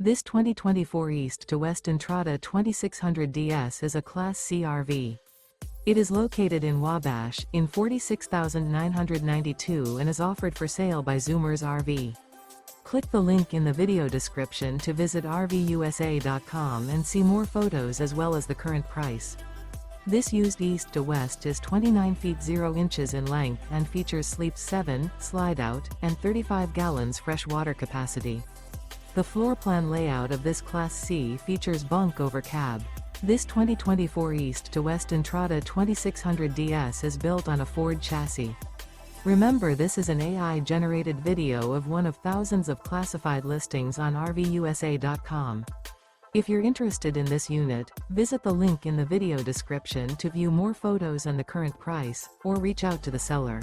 This 2024 East to West Entrada 2600 DS is a Class C RV. It is located in Wabash, in 46,992 and is offered for sale by Zoomers RV. Click the link in the video description to visit RVUSA.com and see more photos as well as the current price. This used East to West is 29 feet 0 inches in length and features Sleep 7, Slideout, and 35 gallons fresh water capacity. The floor plan layout of this Class C features Bunk Over Cab. This 2024 East to West Entrada 2600 DS is built on a Ford chassis. Remember, this is an AI-generated video of one of thousands of classified listings on RVUSA.com. If you're interested in this unit, visit the link in the video description to view more photos and the current price, or reach out to the seller.